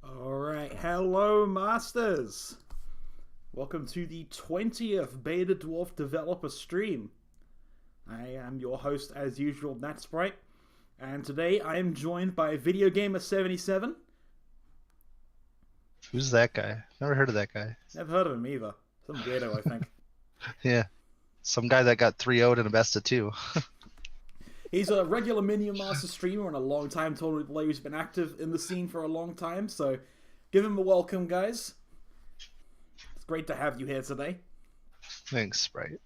Alright, hello masters! Welcome to the 20th BetaDwarf developer stream. I am your host as usual, Natsprite, and today I am joined by videogamer77. Who's that guy? Never heard of that guy. Never heard of him either. Some weirdo, I think. Yeah, some guy that got 3-0'd in a best of two. He's a regular Minion Master streamer and a long time tournament player who's been active in the scene for a long time, so give him a welcome, guys. It's great to have you here today. Thanks, Sprite.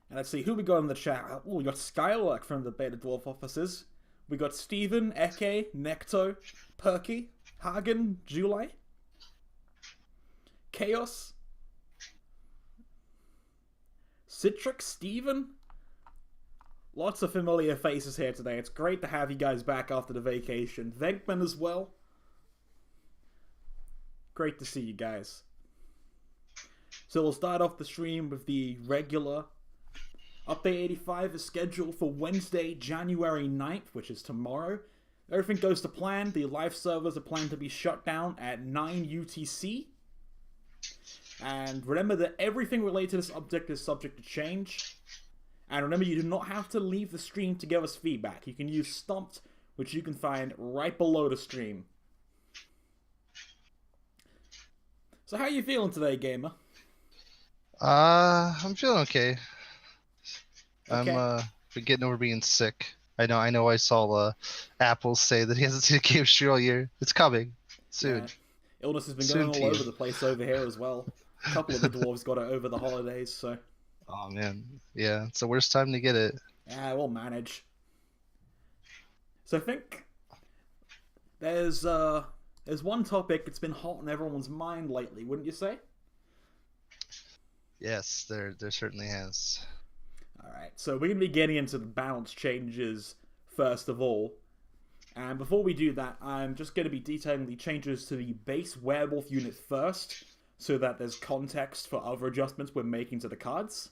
And let's see, who we got in the chat? Oh, we got Skylark from the BetaDwarf offices. We got Steven, Eke, Necto, Perky, Hagen, July, Chaos, Citrix, Steven. Lots of familiar faces here today. It's great to have you guys back after the vacation. Venkman as well. Great to see you guys. So we'll start off the stream with the regular Update 85 is scheduled for Wednesday, January 9th, which is tomorrow. Everything goes to plan. The live servers are planned to be shut down at 9 UTC. And remember that everything related to this update is subject to change. And remember, you do not have to leave the stream to give us feedback. You can use Stumped, which you can find right below the stream. So how are you feeling today, gamer? I'm feeling okay. Okay. I'm been getting over being sick. I know I saw Apple say that he hasn't seen a game stream all year. It's coming soon. Yeah. Illness has been Soon going all over the place over here as well. A couple of the dwarves got it over the holidays, so Oh man, yeah, it's the worst time to get it. yeah, we'll manage. So I think there's one topic that's been hot on everyone's mind lately, wouldn't you say? Yes, there certainly has. Alright, so we're going to be getting into the balance changes first of all. And before we do that, I'm just going to be detailing the changes to the base Werewolf unit first, so that there's context for other adjustments we're making to the cards.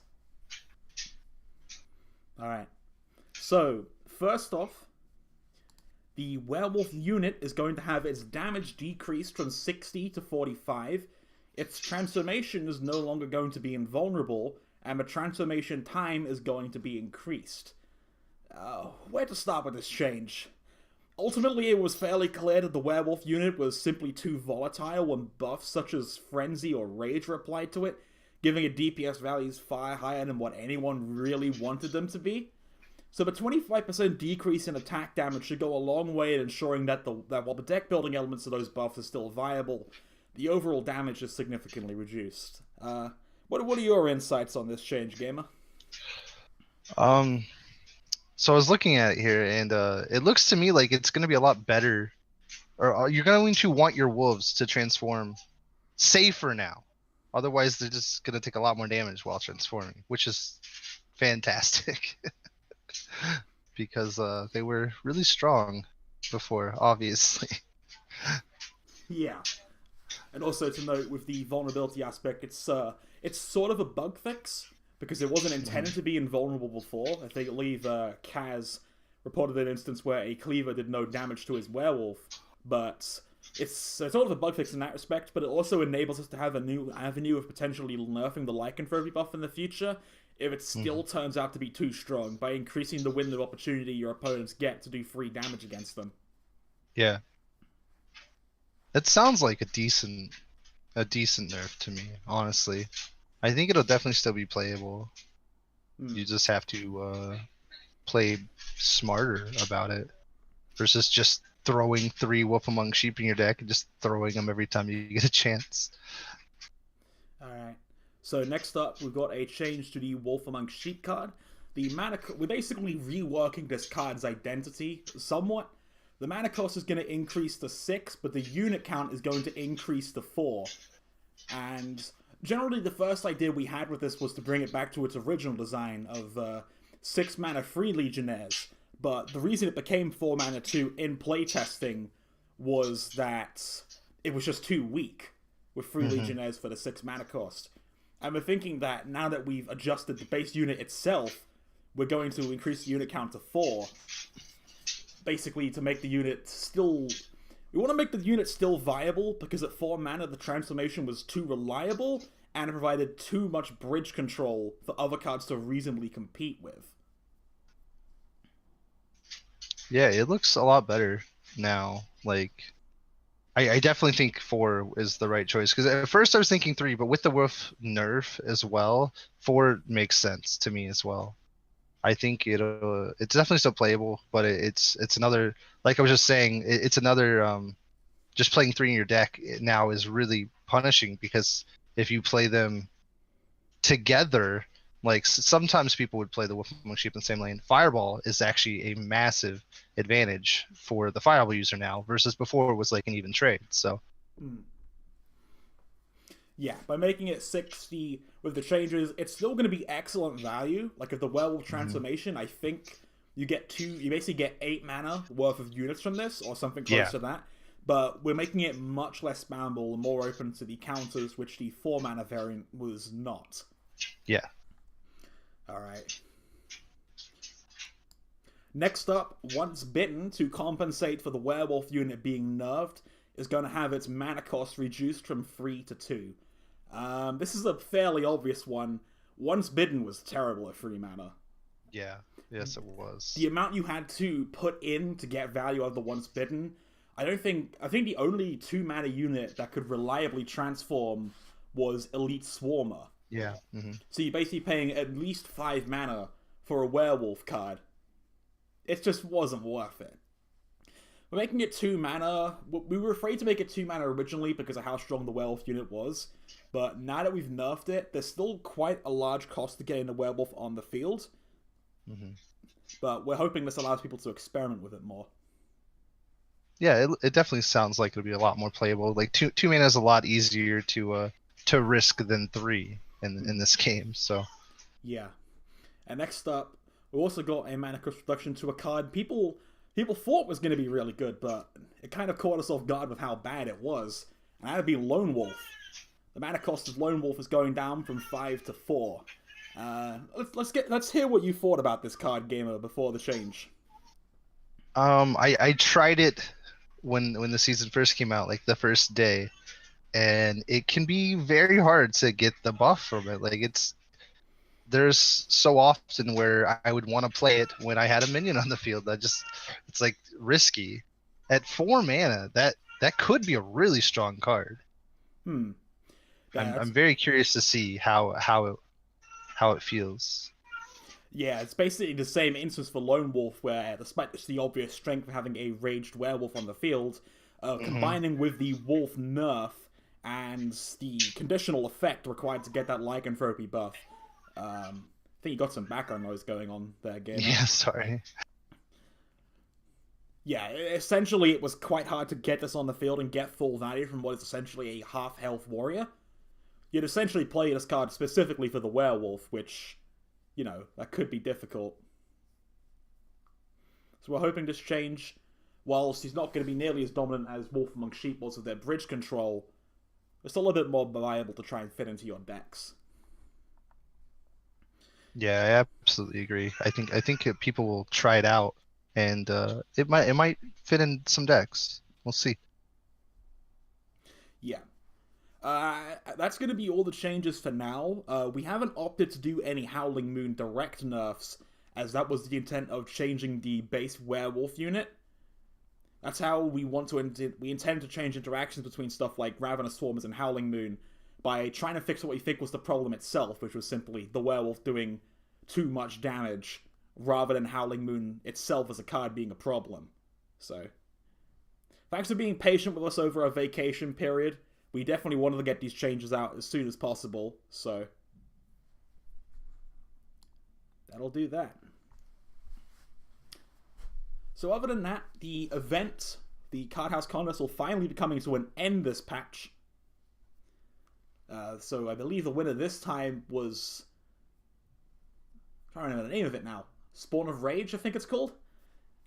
Alright, so first off, the Werewolf unit is going to have its damage decreased from 60 to 45. Its transformation is no longer going to be invulnerable, and the transformation time is going to be increased. Where to start with this change? Ultimately, it was fairly clear that the Werewolf unit was simply too volatile when buffs such as Frenzy or Rage were applied to it, giving it DPS values far higher than what anyone really wanted them to be. So the 25% decrease in attack damage should go a long way in ensuring that while the deck building elements of those buffs are still viable, the overall damage is significantly reduced. What are your insights on this change, gamer? So I was looking at it here, and it looks to me like it's going to be a lot better, or you're going to want your wolves to transform safer now. Otherwise, they're just going to take a lot more damage while transforming, which is fantastic. Because they were really strong before, obviously. Yeah. And also to note, with the vulnerability aspect, it's sort of a bug fix, because it wasn't intended to be invulnerable before. I think Kaz reported an instance where a cleaver did no damage to his werewolf, but it's sort of a bug fix in that respect, but it also enables us to have a new avenue of potentially nerfing the lycanthropy buff in the future if it still turns out to be too strong, by increasing the window of opportunity your opponents get to do free damage against them. Yeah. That sounds like a decent nerf to me, honestly. I think it'll definitely still be playable. You just have to play smarter about it versus just throwing 3 Wolf Among Sheep in your deck and just throwing them every time you get a chance. Alright, so next up we've got a change to the Wolf Among Sheep card. We're basically reworking this card's identity somewhat. The mana cost is going to increase to 6, but the unit count is going to increase to 4. And generally the first idea we had with this was to bring it back to its original design of 6 mana free Legionnaires. But the reason it became 4 mana 2 in playtesting was that it was just too weak with 3 Legionnaires for the 6 mana cost. And we're thinking that now that we've adjusted the base unit itself, we're going to increase the unit count to 4. Basically to make the unit still We want to make the unit still viable, because at 4 mana the transformation was too reliable, and it provided too much bridge control for other cards to reasonably compete with. Yeah, it looks a lot better now. Like, I definitely think 4 is the right choice, because at first I was thinking 3, but with the wolf nerf as well, 4 makes sense to me as well. I think it's definitely still playable, but it's another, like I was just saying, it's another just playing 3 in your deck now is really punishing, because if you play them together, like sometimes people would play the wolf among sheep in the same lane. Fireball is actually a massive advantage for the fireball user now, versus before it was like an even trade. So yeah, by making it 60 with the changes, it's still going to be excellent value. Like, if the werewolf transformation, I think you basically get 8 mana worth of units from this, or something close to that. But we're making it much less spammable and more open to the counters, which the 4 mana variant was not. Yeah. Alright. Next up, Once Bitten, to compensate for the werewolf unit being nerfed, is going to have its mana cost reduced from 3 to 2. This is a fairly obvious one. Once Bitten was terrible at 3 mana. Yeah. Yes, it was. The amount you had to put in to get value out of the Once Bitten, I think the only 2 mana unit that could reliably transform was Elite Swarmer. Yeah. So you're basically paying at least 5 mana for a werewolf card. It just wasn't worth it. We're making it 2 mana. We were afraid to make it 2 mana originally because of how strong the werewolf unit was. But now that we've nerfed it, there's still quite a large cost to getting a werewolf on the field. But we're hoping this allows people to experiment with it more. Yeah, it definitely sounds like it'll be a lot more playable. Like 2 mana is a lot easier to risk than 3 in this game. So yeah. And next up, we also got a mana cost reduction to a card people thought was going to be really good, but it kind of caught us off guard with how bad it was. And that'd be Lone Wolf. The mana cost of Lone Wolf is going down from 5 to 4. Let's hear what you thought about this card, gamer, before the change. I tried it when the season first came out, like the first day, and it can be very hard to get the buff from it. Like there's so often where I would want to play it when I had a minion on the field. It's like risky. At 4 mana, that could be a really strong card. Yeah, I'm very curious to see how it feels. Yeah, it's basically the same instance for Lone Wolf, where despite the obvious strength of having a raged werewolf on the field, combining with the wolf nerf and the conditional effect required to get that lycanthropy buff. I think you got some background noise going on there, gamer. Yeah, sorry. Yeah, essentially it was quite hard to get this on the field and get full value from what is essentially a half-health warrior. You'd essentially play this card specifically for the werewolf, which, you know, that could be difficult. So we're hoping this change, whilst he's not going to be nearly as dominant as Wolf Among Sheep was with their bridge control, it's still a bit more viable to try and fit into your decks. Yeah, I absolutely agree. I think people will try it out, and it might fit in some decks. We'll see. Yeah. That's going to be all the changes for now. We haven't opted to do any Howling Moon direct nerfs, as that was the intent of changing the base werewolf unit. That's how we intend to change interactions between stuff like Ravenous Swarmers and Howling Moon, by trying to fix what we think was the problem itself, which was simply the werewolf doing too much damage, rather than Howling Moon itself as a card being a problem. So, thanks for being patient with us over our vacation period. We definitely wanted to get these changes out as soon as possible, so that'll do that. So other than that, the event, the Card House Contest, will finally be coming to an end this patch. So I believe the winner this time was... I'm trying to remember the name of it now. Spawn of Rage, I think it's called.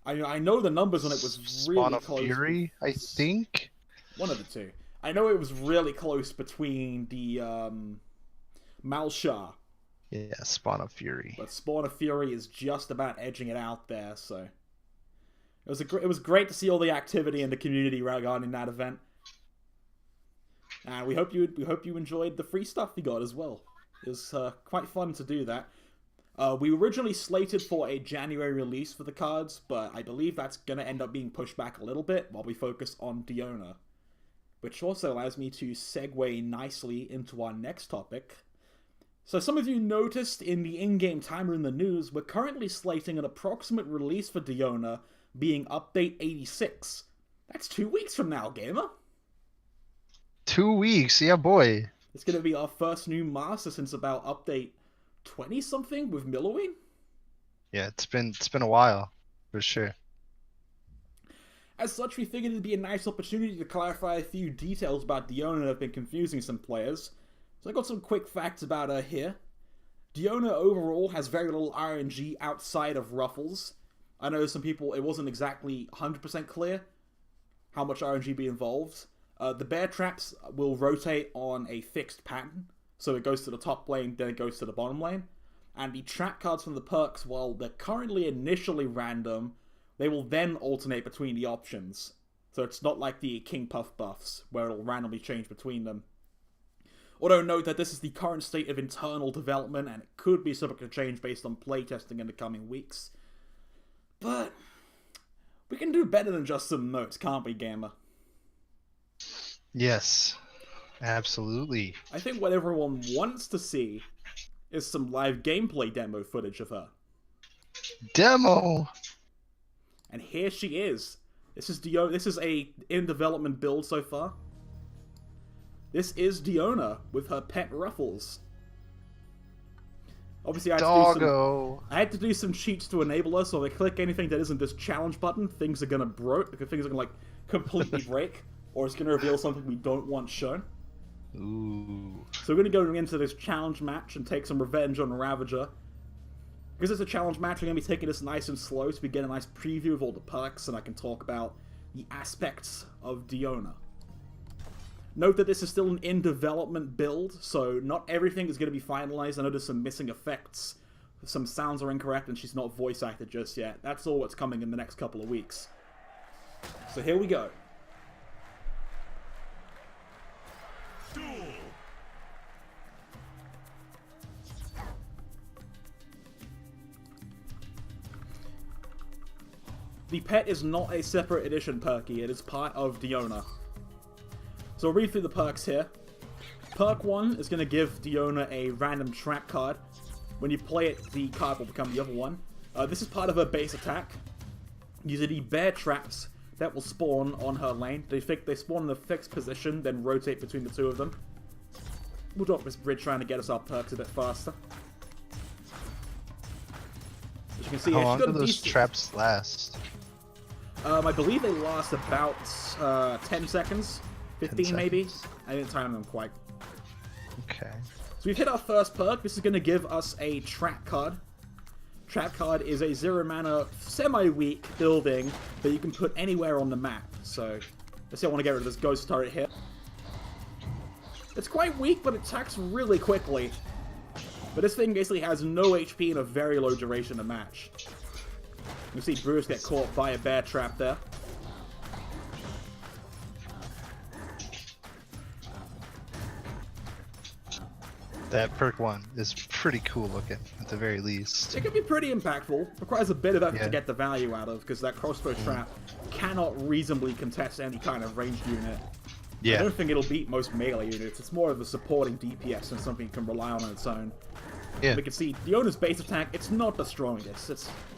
I know the numbers on it was really Spawn of close. Fury, I think? One of the two. I know it was really close between the Malshar. Yeah, Spawn of Fury. But Spawn of Fury is just about edging it out there, so... It was great to see all the activity in the community regarding that event. And we hope you enjoyed the free stuff we got as well. It was quite fun to do that. We were originally slated for a January release for the cards, but I believe that's going to end up being pushed back a little bit while we focus on Diona. Which also allows me to segue nicely into our next topic. So some of you noticed in the in-game timer in the news, we're currently slating an approximate release for Diona being Update 86. That's 2 weeks from now, gamer. 2 weeks, yeah boy. It's going to be our first new master since about Update 20-something with Milloween? Yeah, it's been a while, for sure. As such, we figured it'd be a nice opportunity to clarify a few details about Diona that have been confusing some players. So I got some quick facts about her here. Diona overall has very little RNG outside of Ruffles. I know some people, it wasn't exactly 100% clear how much RNG be involved. The bear traps will rotate on a fixed pattern. So it goes to the top lane, then it goes to the bottom lane. And the trap cards from the perks, while they're currently initially random, they will then alternate between the options. So it's not like the King Puff buffs, where it'll randomly change between them. Although note that this is the current state of internal development, and it could be subject to change based on playtesting in the coming weeks. But we can do better than just some notes, can't we, gamer? Yes, absolutely. I think what everyone wants to see is some live gameplay demo footage of her. Demo! And here she is. This is a in-development build so far. This is Diona with her pet Ruffles. Obviously, I had to do some cheats to enable her, so if I click anything that isn't this challenge button, things are gonna like completely break, or it's gonna reveal something we don't want shown. Ooh. So we're gonna go into this challenge match and take some revenge on Ravager. Because it's a challenge match, we're going to be taking this nice and slow so we get a nice preview of all the perks and I can talk about the aspects of Diona. Note that this is still an in-development build, so not everything is going to be finalized. I know there's some missing effects, some sounds are incorrect, and she's not voice-acted just yet. That's all what's coming in the next couple of weeks. So here we go. The pet is not a separate edition perky, it is part of Diona. So I'll read through the perks here. Perk 1 is going to give Diona a random trap card. When you play it, the card will become the other one. This is part of her base attack. These are the bear traps that will spawn on her lane. They spawn in a fixed position, then rotate between the two of them. We'll drop this bridge trying to get us our perks a bit faster. As you can see, how long do those traps last? I believe they last about 10 seconds. 15 maybe? I didn't time them quite. Okay. So we've hit our first perk. This is going to give us a trap card. Trap card is a 0 mana, semi-weak building that you can put anywhere on the map. So, let's see, I want to get rid of this ghost turret here. It's quite weak, but it attacks really quickly. But this thing basically has no HP and a very low duration to match. You see Bruce get caught by a bear trap there. That perk 1 is pretty cool looking, at the very least. It can be pretty impactful. Requires a bit of effort to get the value out of, because that crossbow trap cannot reasonably contest any kind of ranged unit. Yeah. I don't think it'll beat most melee units. It's more of a supporting DPS and something you can rely on its own. Yeah. We can see Diona's base attack, it's not the strongest.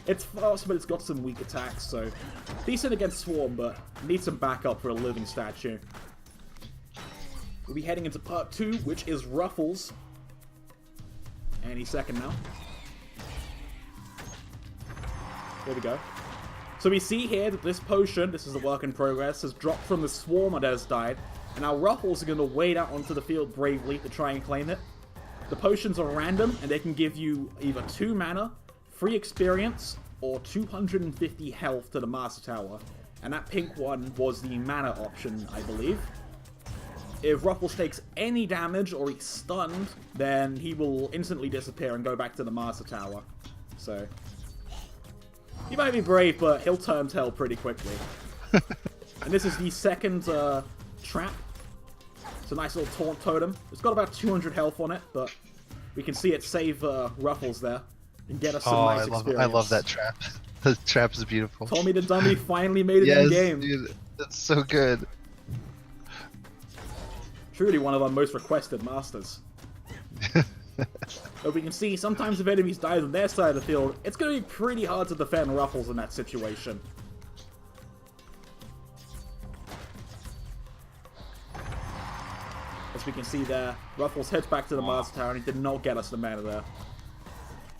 It's fast, but it's got some weak attacks, so decent against Swarm, but needs some backup for a living statue. We'll be heading into part 2, which is Ruffles. Any second now. There we go. So we see here that this potion, this is a work in progress, has dropped from the Swarmer that has died, and now Ruffles are going to wade out onto the field bravely to try and claim it. The potions are random, and they can give you either 2 mana, free experience, or 250 health to the Master Tower. And that pink one was the mana option, I believe. If Ruffles takes any damage or he's stunned, then he will instantly disappear and go back to the Master Tower. So, He might be brave, but he'll turn tail pretty quickly. And this is the second trap. It's a nice little taunt totem. It's got about 200 health on it, but we can see it save Ruffles there and get us some nice experience. I love that trap. The trap is beautiful. Tommy the Dummy finally made it in game. Dude, that's so good. Truly one of our most requested masters. But we can see sometimes if enemies die on their side of the field, it's going to be pretty hard to defend Ruffles in that situation. As we can see there, Ruffles heads back to the Master Tower and he did not get us the mana there.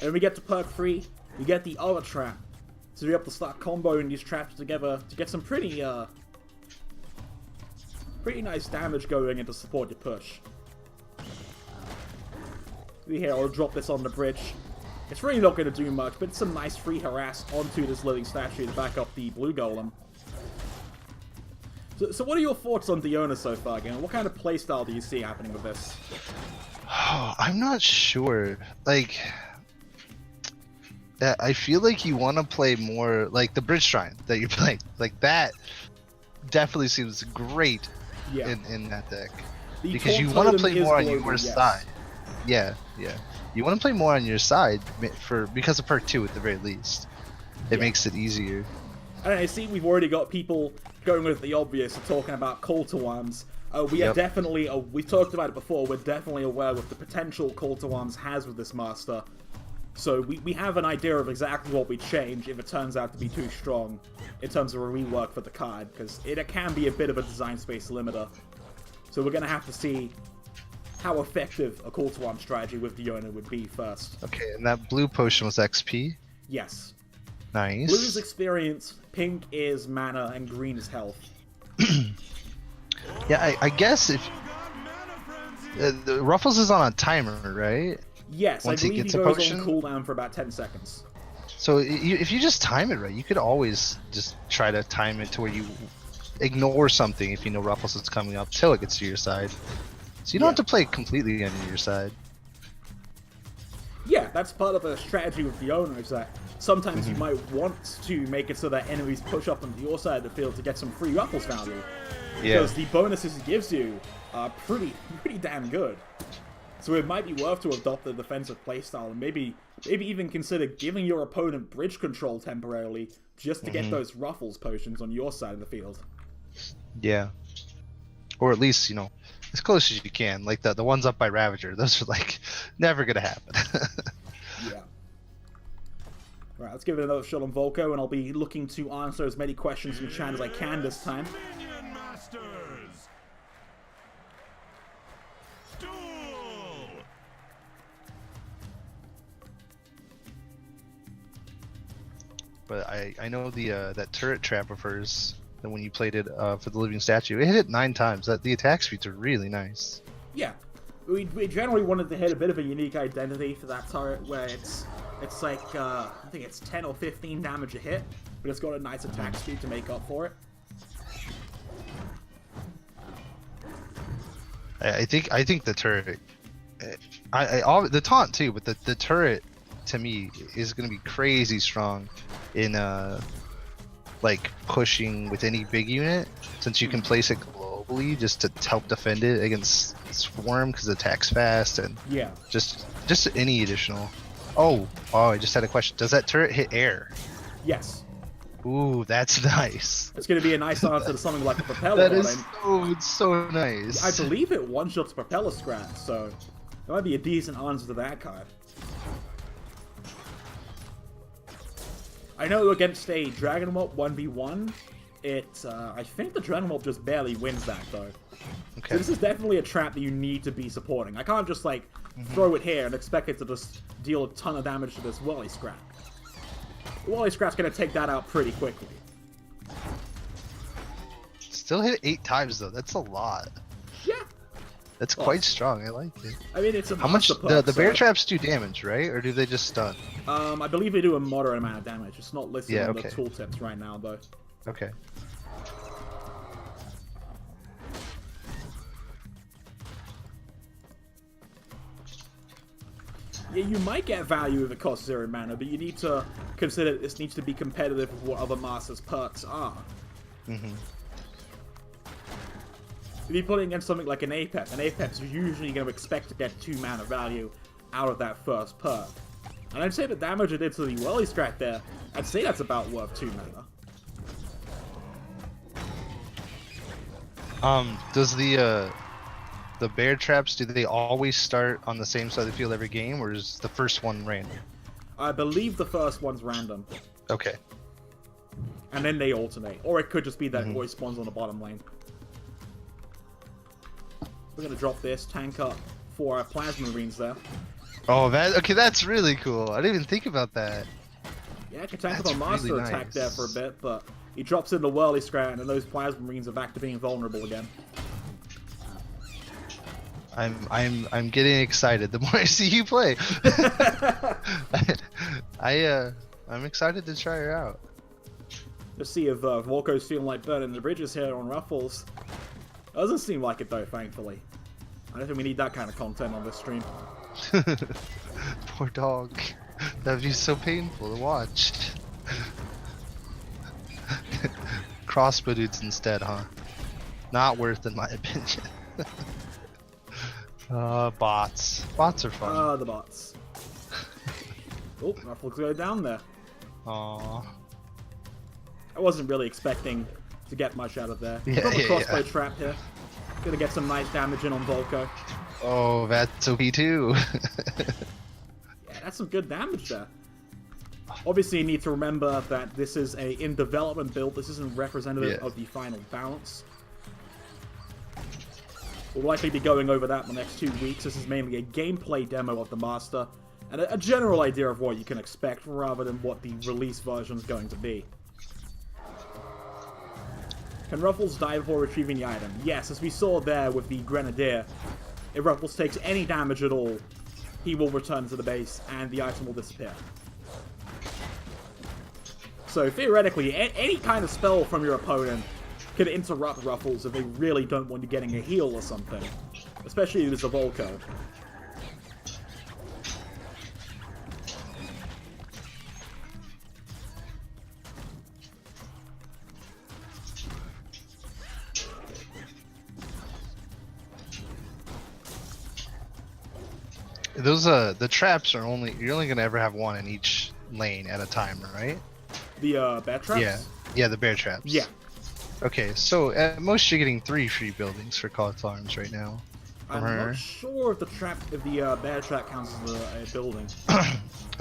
And when we get to perk 3, we get the other trap. So we're able to start comboing these traps together to get some pretty nice damage going and to support your push. Here, I'll drop this on the bridge. It's really not going to do much, but it's some nice free harass onto this living statue to back up the blue golem. So what are your thoughts on Diona so far, again? What kind of playstyle do you see happening with this? Oh, I'm not sure. Like, I feel like you want to play more like the Bridge Shrine that you're playing. Like, that definitely seems great in that deck. Because you want to play more on your side. Yeah. You want to play more on your side because of perk 2 at the very least. It makes it easier. And I see we've already got people going with the obvious and talking about Call to Arms. We are definitely, we talked about it before, we're definitely aware of the potential Call to Arms has with this master. So we have an idea of exactly what we change if it turns out to be too strong in terms of a rework for the card, because it can be a bit of a design space limiter. So we're going to have to see how effective a Call to Arms strategy with Diona would be first. Okay, and that blue potion was XP? Yes. Nice. Blue is experience, pink is mana, and green is health. Yeah, I guess if... the Ruffles is on a timer, right? Yes, Once I believe he he gets goes a on potion? cooldown for about 10 seconds. So if you just time it right, you could always just try to time it to where you ignore something if you know Ruffles is coming up till it gets to your side. So you don't have to play completely on your side. Yeah, that's part of the strategy with Diona, is that sometimes you might want to make it so that enemies push up onto your side of the field to get some free Ruffles value. Because the bonuses it gives you are pretty damn good. So it might be worth to adopt the defensive playstyle and maybe even consider giving your opponent bridge control temporarily just to get those Ruffles potions on your side of the field. Yeah. Or at least, you know, as close as you can. Like the ones up by Ravager, those are like never gonna happen. Yeah. Alright, let's give it another shot on Volko, and I'll be looking to answer as many questions in chat as I can this time. But I know that turret trap refers that when you played it for the living statue, it hit it 9 times. The attack speeds are really nice. Yeah, we generally wanted to hit a bit of a unique identity for that turret, where it's like I think it's 10 or 15 damage a hit, but it's got a nice attack speed to make up for it. I think the turret, the taunt too, but the turret to me is gonna be crazy strong in like pushing with any big unit, since you can place it globally just to help defend it against Swarm because it attacks fast, and just any additional. Oh, I just had a question. Does that turret hit air? Yes. Ooh, that's nice. It's going to be a nice answer to something like a propeller. That is so nice. I believe it one-shots propeller scrap, so that might be a decent answer to that card. I know against a Dragon Whelp 1v1, I think the Dragon Whelp just barely wins that, though. Okay. So this is definitely a trap that you need to be supporting. I can't just, like, throw it here and expect it to just deal a ton of damage to this Wally Scrap. The Wally Scrap's gonna take that out pretty quickly. Still hit 8 times, though. That's a lot. Yeah. That's quite strong. I like it. I mean, it's a How much the bear traps do damage, right? Or do they just stun? I believe they do a moderate amount of damage. It's not listed on the tooltips right now, though. Okay. Yeah, you might get value if it costs 0 mana, but you need to consider this needs to be competitive with what other Masters perks are. Mm-hmm. If you're putting against something like an Apex is usually going to expect to get 2 mana value out of that first perk. And I'd say the damage it did to the Whirly Strat there, I'd say that's about worth 2 mana. Does the bear traps, do they always start on the same side of the field every game, or is the first one random? I believe the first one's random. Okay. And then they alternate. Or it could just be that it always spawns on the bottom lane. We're gonna drop this, tank up 4 Plasma Marines there. Oh, that's really cool. I didn't even think about that. Yeah, I can tank up a That's Master really attack nice. there for a bit, but he drops in the Whirly Strat, and those Plasma Marines are back to being vulnerable again. I'm getting excited the more I see you play. I'm excited to try her out. Let's see if Volko's feeling like burning the bridges here on Ruffles. Doesn't seem like it though, thankfully. I don't think we need that kind of content on this stream. Poor dog. That'd be so painful to watch. Crossbow dudes instead, huh? Not worth, in my opinion. Bots. Bots are fun. The bots. Oh, Ruffles go down there. Aww. I wasn't really expecting to get much out of there. Yeah, Got the yeah, crossbow yeah. trap here. Gonna get some nice damage in on Volko. Oh, that's OP too. Yeah, that's some good damage there. Obviously, you need to remember that this is a in-development build. This isn't representative of the final balance. We'll likely be going over that in the next 2 weeks. This is mainly a gameplay demo of the Master, and a general idea of what you can expect, rather than what the release version is going to be. Can Ruffles die before retrieving the item? Yes, as we saw there with the Grenadier. If Ruffles takes any damage at all, he will return to the base, and the item will disappear. So theoretically, any kind of spell from your opponent can interrupt Ruffles if they really don't want you getting a heal or something. Especially if it's a Volko. Those the traps are you're only gonna ever have one in each lane at a time, right? The bear traps? Yeah, the bear traps. Yeah. Okay, so at most you're getting 3 free buildings for Call Arms right now. I'm not sure if the bear trap counts as a building.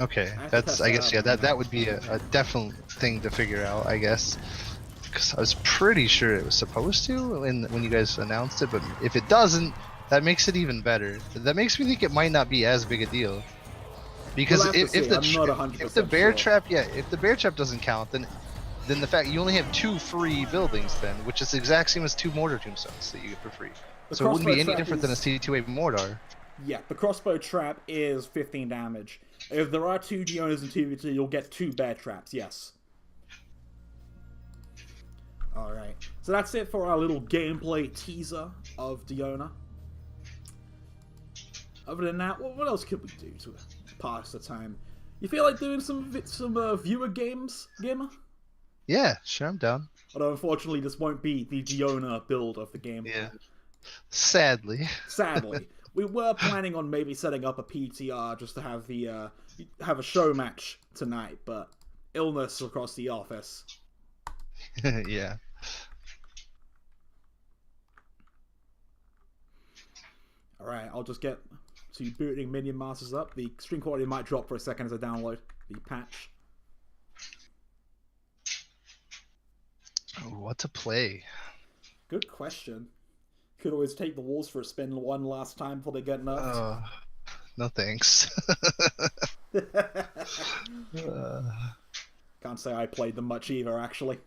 Okay, I guess that would be a definite thing to figure out, I guess. Because I was pretty sure it was supposed to when you guys announced it, but if it doesn't, that makes it even better. That makes me think it might not be as big a deal. Because if the bear trap, if the bear trap doesn't count, then the fact you only have 2 free buildings then, which is the exact same as 2 mortar tombstones that you get for free. So it wouldn't be any different than a C2A mortar. Yeah, the crossbow trap is 15 damage. If there are 2 Dionas in 2v2, you'll get 2 bear traps, yes. Alright, so that's it for our little gameplay teaser of Diona. Other than that, what else could we do to pass the time? You feel like doing some viewer games, gamer? Yeah, sure, I'm down. Although unfortunately this won't be the Diona build of the game. Yeah. Sadly. Sadly. We were planning on maybe setting up a PTR just to have have a show match tonight, but illness across the office. Yeah. Alright, I'll just get to booting Minion Masters up. The stream quality might drop for a second as I download the patch. What to play? Good question. Could always take the walls for a spin one last time before they get nerfed. No thanks. Can't say I played them much either, actually.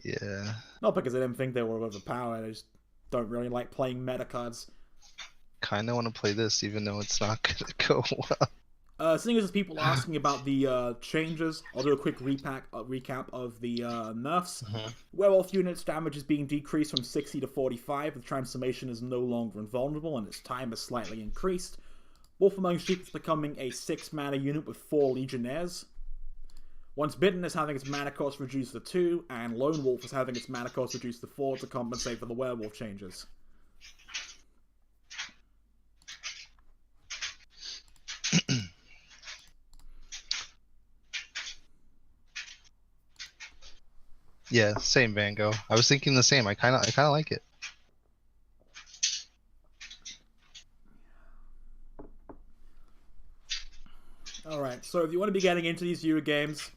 Yeah. Not because I didn't think they were overpowered, I just don't really like playing meta cards. Kinda want to play this, even though it's not gonna go well. Seeing as people asking about the changes, I'll do a quick recap of the nerfs. Werewolf unit's damage is being decreased from 60 to 45. The transformation is no longer invulnerable, and its time is slightly increased. Wolf Among Sheep is becoming a 6-mana unit with 4 Legionnaires. Once Bitten is having its mana cost reduced to 2, and Lone Wolf is having its mana cost reduced to 4 to compensate for the werewolf changes. Yeah, same Vango. I was thinking the same. I kind of like it. Alright, so if you want to be getting into these Euro games,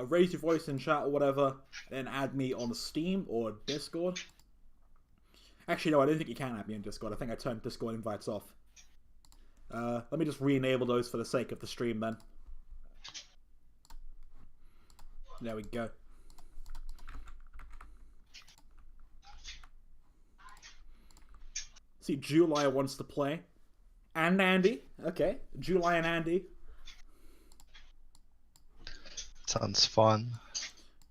raise your voice in chat or whatever, then add me on Steam or Discord. Actually, no, I don't think you can add me on Discord. I think I turned Discord invites off. Let me just re-enable those for the sake of the stream then. There we go. See, July wants to play. And Andy. Okay. July and Andy. Sounds fun.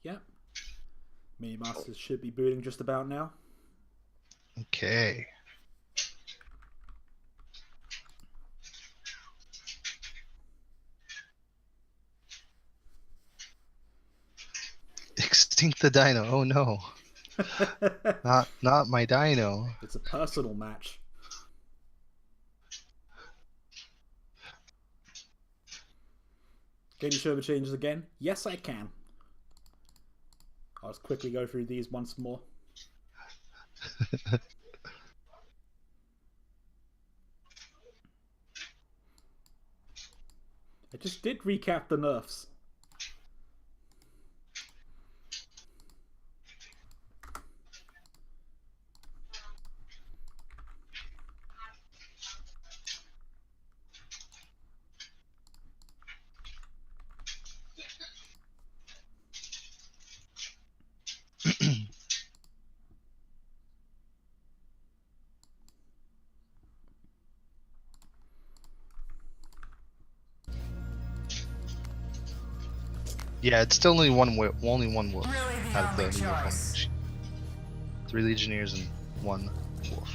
Yep. Mini Masters should be booting just about now. Okay. Extinct the dino. Oh no. Not my dino. It's a personal match. Can you show the changes again? Yes, I can. I'll just quickly go through these once more. I just did recap the nerfs. Yeah, it's still only one wolf out of the new opponent. 3 legionnaires and 1 wolf.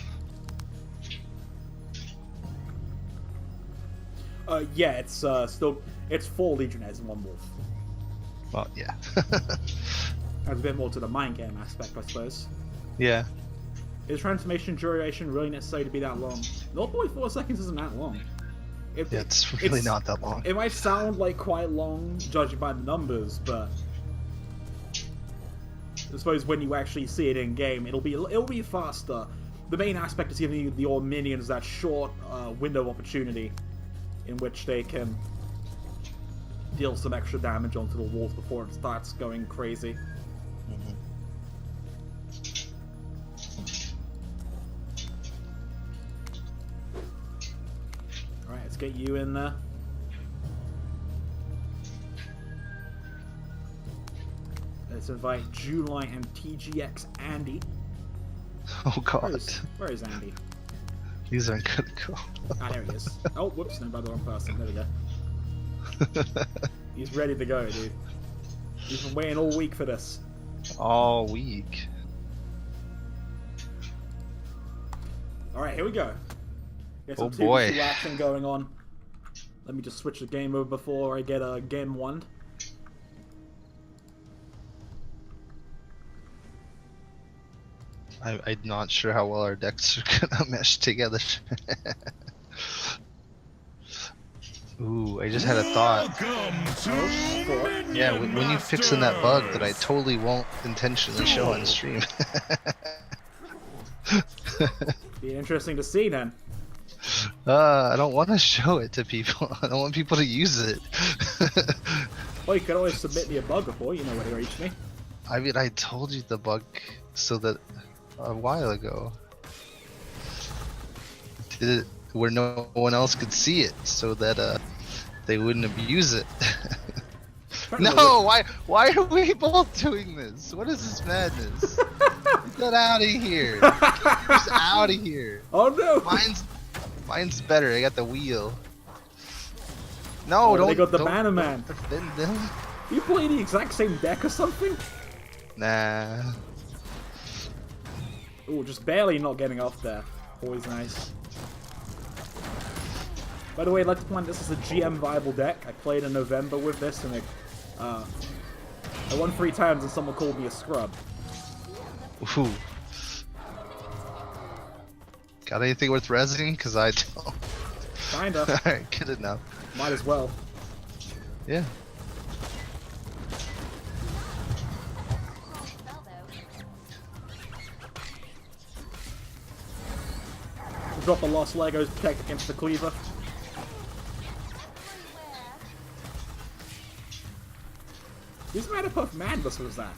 Yeah, it's still it's 4 legionnaires and 1 wolf. Well, yeah. Adds a bit more to the mind game aspect, I suppose. Yeah. Is transformation duration really necessary to be that long? 0.4 seconds isn't that long. It's really not that long. It might sound like quite long, judging by the numbers, but I suppose when you actually see it in game, it'll be faster. The main aspect is giving your minions that short window of opportunity in which they can deal some extra damage onto the walls before it starts going crazy. Mm-hmm. Alright, let's get you in there. Let's invite July and TGX Andy. Oh god. Where is Andy? These aren't gonna go. Ah, there he is. Oh, whoops, no, by the wrong person. There we go. He's ready to go, dude. He's been waiting all week for this. All week. Alright, here we go. Get some Oh boy. 2v2 action going on. Let me just switch the game over before I get a game one. I'm not sure how well our decks are gonna mesh together. Ooh, I just had a thought. Yeah, when you fix in that bug that I totally won't intentionally show on stream. Be interesting to see then. I don't want to show it to people. I don't want people to use it. Well, you could always submit me a bug before, you know where to reach me. I mean, I told you the bug so that a while ago. Did it where no one else could see it so that they wouldn't abuse it. No, why are we both doing this? What is this madness? Get out of here. Get out of here. Oh no. Mine's better. I got the wheel. No, don't. They got the banner man. Then. You play the exact same deck or something? Nah. Ooh, just barely not getting off there. Always nice. By the way, I'd like to point this as a GM viable deck. I played in November with this, and I won 3 times, and someone called me a scrub. Ooh. Got anything worth resing? Cause I don't. Kinda. Alright, good enough. Might as well. Yeah. Drop the lost Legos, protect against the cleaver. Whose Metapuff Madness was that?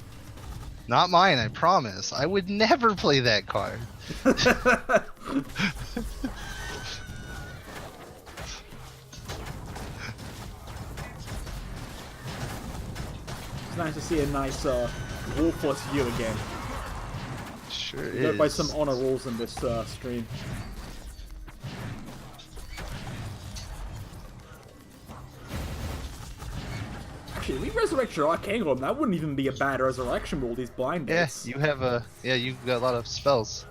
Not mine, I promise. I would never play that card. It's nice to see a nice Wolfless view again. Sure We is. go by some honor rules in this stream. Actually, we resurrect your Arcane Golem. That wouldn't even be a bad resurrection with all these blind dates. Yeah, you have a you've got a lot of spells.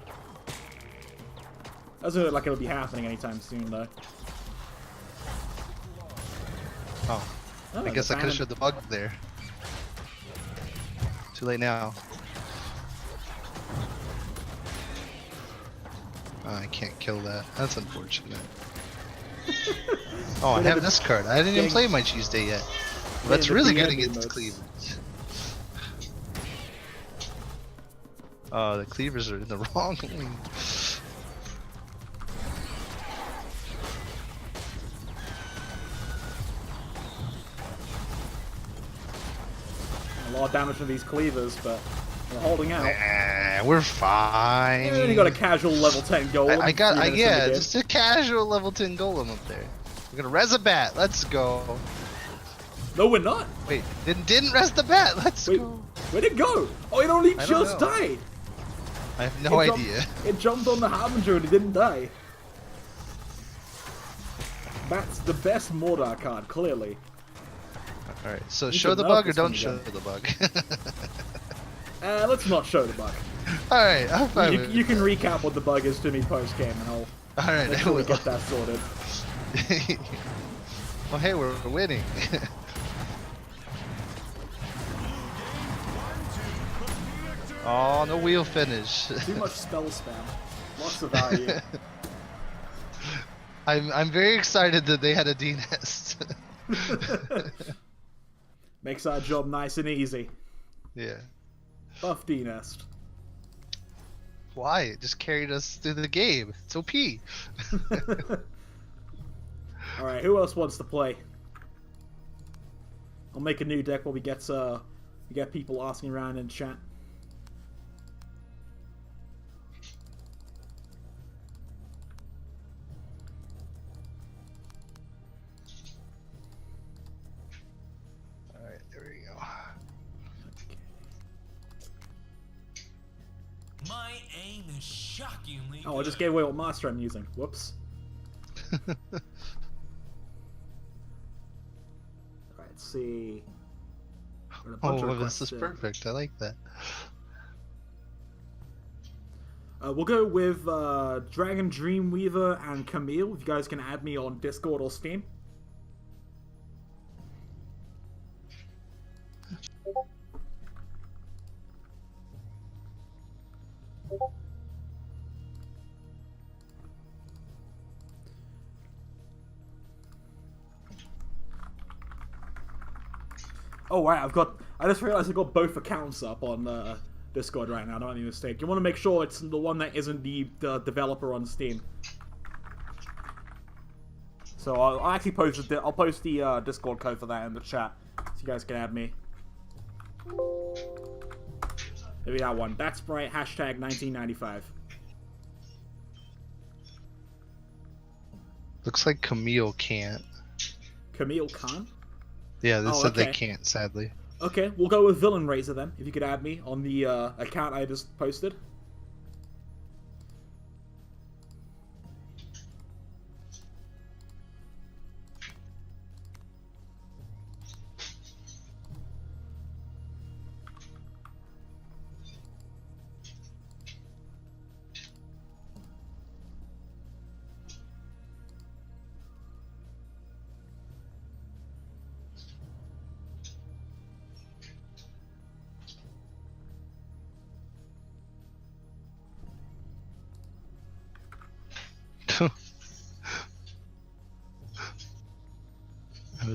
Doesn't look like it'll be happening anytime soon, though. Oh, Oh, I guess I could have Phantom. showed the bug there. Too late now. Oh, I can't kill that. That's unfortunate. Oh, I have this card. I didn't even play my Tuesday yet. That's the really good enemy against modes. cleavers. Oh, the cleavers are in the wrong wing. A lot of damage from these cleavers, but we're holding out. Nah, we're fine. You only got a casual level 10 golem. I got, 3 minutes yeah, into the just a casual level 10 golem up there. We're gonna res a bat. Let's go. game. No, we're not. Wait, didn't res the bat. Let's Wait, go. where'd it go? Oh, it only I don't just know. died. I have no It jumped- idea. It jumped on the Harbinger and it didn't die. That's the best Mordor card, clearly. Alright, so You show can the nerf bug or this don't one show again. the bug. Let's not show the bug. Alright, I'm fine with You can recap what the bug is to me post-game and I'll Alright, make I sure we will. get that sorted. Well, hey, we're winning. Oh, no wheel finish. Too much spell spam. Lots of value. I'm very excited that they had a D-nest. Makes our job nice and easy. Yeah. Buff D-Nest. Why? It just carried us through the game. It's OP. Alright, who else wants to play? I'll make a new deck while we get people asking around in chat. Alright, there we go. My aim is shockingly Oh, I just good. gave away what master I'm using. Whoops. Alright, let's see. Got a bunch of Oh, this requests is here. perfect. I like that. We'll go with Dragon Dreamweaver and Camille. If you guys can add me on Discord or Steam. Oh wow, I just realized I've got both accounts up on Discord right now, not any mistake. You want to make sure it's the one that isn't the developer on Steam. So I'll actually post I'll post the Discord code for that in the chat, so you guys can add me. There we got one. That's right. Hashtag 1995. Looks like Camille can't. Camille Khan. Yeah, they Oh, said they okay. can't, sadly. Okay, we'll go with Villain Razor then. If you could add me on the account I just posted.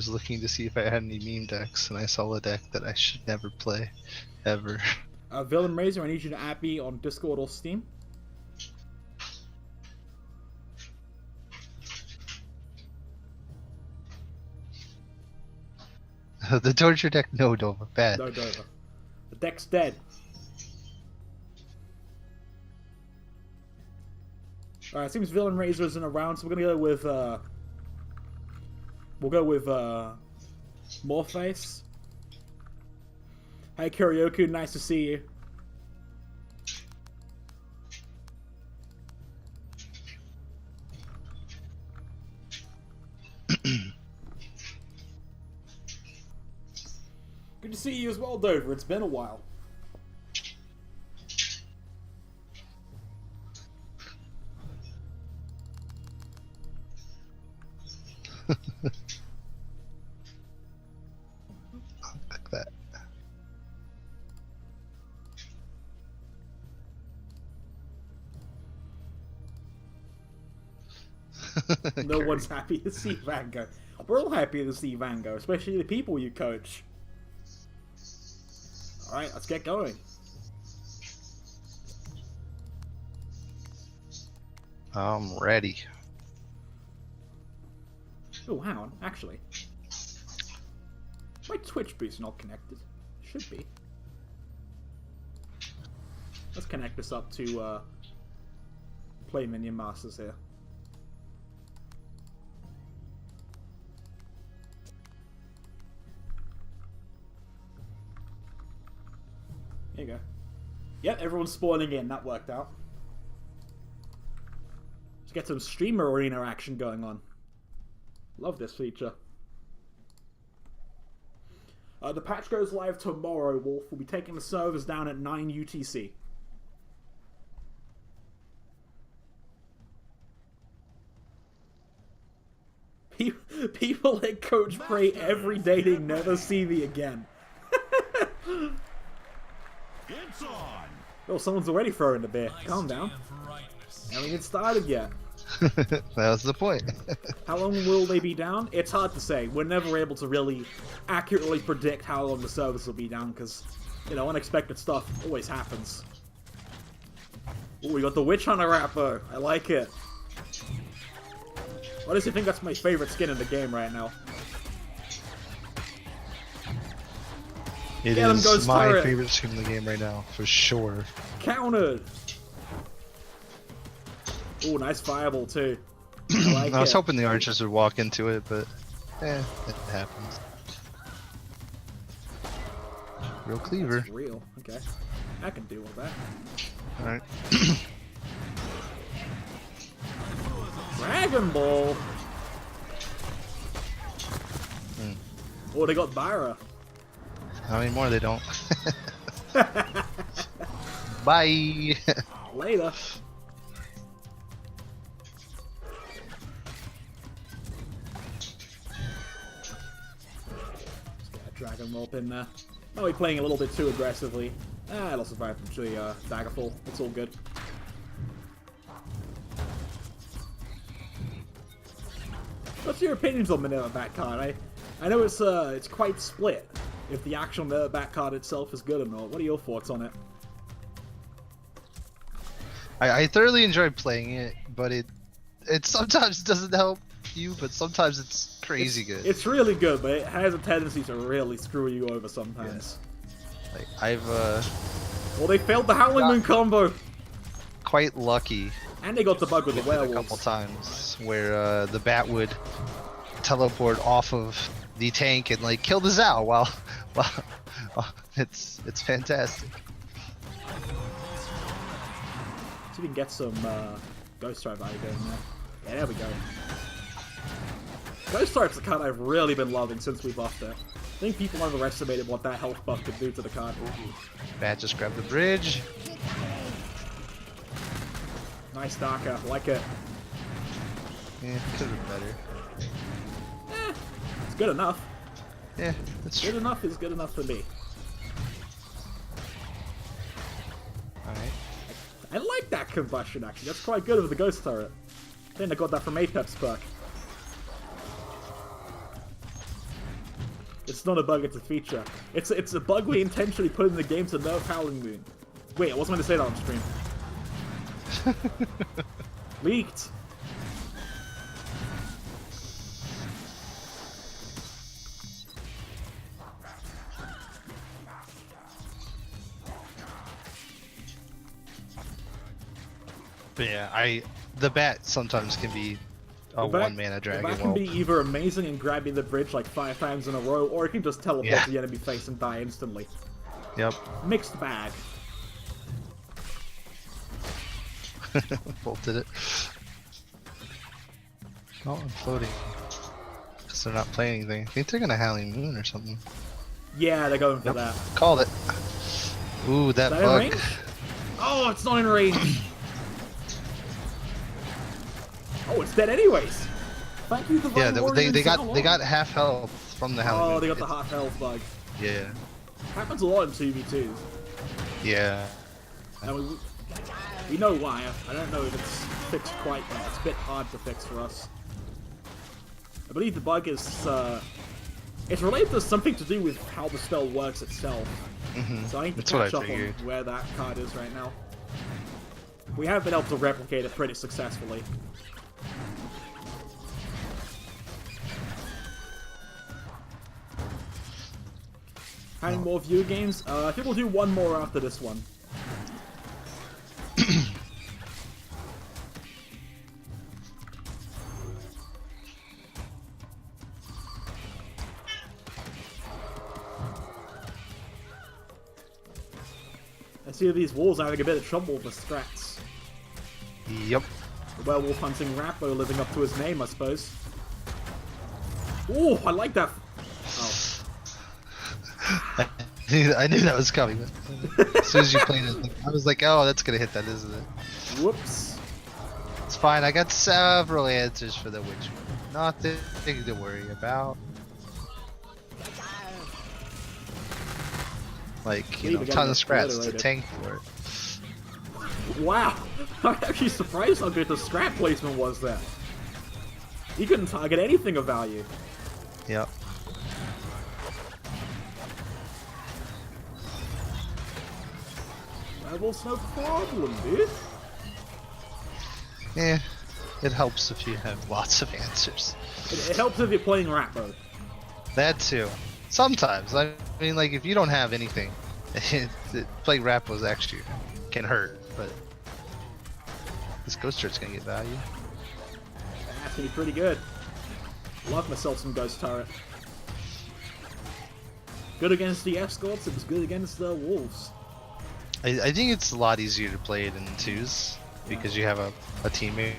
was looking to see if I had any meme decks, and I saw a deck that I should never play, ever. Villain Razor, I need you to add me on Discord or Steam. The torture deck, no, Nova, bad. No, Dover. The deck's dead. Alright, seems Villain Razor isn't around, so we're gonna go with, we'll go with, Morpheus. Hi, Kuryoku, nice to see you. Good to see you as well, Dover. It's been a while. Like that. No one's happy to see Vango. We're all happy to see Vango, especially the people you coach. Alright, let's get going. I'm ready. Oh, hang on. Actually, my Twitch booth's not connected. Should be. Let's connect this up to Play Minion Masters here. There you go. Yep, everyone's spawning in. That worked out. Let's get some streamer arena action going on. Love this feature. The patch goes live tomorrow, Wolf. We'll be taking the servers down at 9 UTC. People let Coach pray every day they never see me again. It's on. Oh, someone's already throwing the beer. Calm down. Haven't even started yet. That was the point. How long will they be down? It's hard to say. We're never able to really accurately predict how long the service will be down because, you know, unexpected stuff always happens. Oh, we got the Witch Hunter Rapper. I like it. I honestly think that's my favorite skin in the game right now. It Get him, is Ghost my Turret. favorite skin in the game right now, for sure. Countered. Oh, nice fireball too. I like I was it. hoping the archers would walk into it, but it happens. Real cleaver. That's real. Okay. I can deal with that. Alright. Dragon Ball. Oh, they got Byra. How many more they don't? Bye! Later. Let's get a Dragon Rope in there. Might be playing a little bit too aggressively. It'll survive from the Daggerfall. It's all good. What's your opinions on Minerva back card? I know it's quite split. If the actual Minerva back card itself is good or not. What are your thoughts on it? I thoroughly enjoy playing it, but it sometimes doesn't help you, but sometimes it's crazy good. It's really good, but it has a tendency to really screw you over sometimes. Like I've Well, they failed the Howling Moon combo, quite lucky and they got the bug with the a werewolves. couple times where the bat would teleport off of the tank and like kill the Zao while it's fantastic. See if we can get some Ghost Strike value going there. Yeah, there we go. Ghost Strike's the card I've really been loving since we buffed it. I think people underestimated what that health buff could do to the card. Bat just grabbed the bridge. Nice Darker, like it. Yeah, could have been better. It's good enough. Yeah, that's Good true. enough is good enough for me. Alright. I like that combustion actually. That's quite good with the Ghost Turret. I think I got that from Apep's perk. It's not a bug, it's a feature. It's a bug we intentionally put in the game to nerf Howling Moon. Wait, I wasn't going to say that on stream. Leaked! But yeah, the bat sometimes can be a one-mana dragon. The bat can be either amazing and grab you the bridge like 5 times in a row, or it can just teleport to the enemy face and die instantly. Yep. Mixed bag. Bolted it. Oh, I'm floating. Because they're not playing anything. I think they're gonna Howling Moon or something. Yeah, they're going for that. Called it. Ooh, that bug. In range? Oh, it's not in range. Oh, it's dead anyways. Thank you, yeah, they got half health from the Howling Moon. Oh, they got the half health bug. Yeah. Happens a lot in 2v2s. Yeah. And we know why. I don't know if it's fixed quite yet. It's a bit hard to fix for us. I believe the bug is it's related to something to do with how the spell works itself. So I need to catch up on where that card is right now. We have been able to replicate it pretty successfully. Having more view games? I think we'll do one more after this one. I see these wolves are having a bit of trouble with the strats. Yep. The werewolf hunting Rappo living up to his name, I suppose. Ooh, I like that. Oh. I knew that was coming. As soon as you played it, I was like, oh, that's gonna hit that, isn't it? Whoops. It's fine, I got several answers for the witch. Nothing to worry about. Like, you know, ton of scraps to tank for it. Wow! I'm actually surprised how good the scrap placement was there. He couldn't target anything of value. Yep. That was no problem, dude. Yeah, it helps if you have lots of answers. It helps if you're playing Rappo. That too. Sometimes. I mean, like, if you don't have anything, playing Rappo's actually can hurt, but this Ghost Turret's gonna get value. That's gonna be pretty good. Love myself some Ghost Turret. Good against the Escorts, it was good against the Wolves. I think it's a lot easier to play it in twos because you have a teammate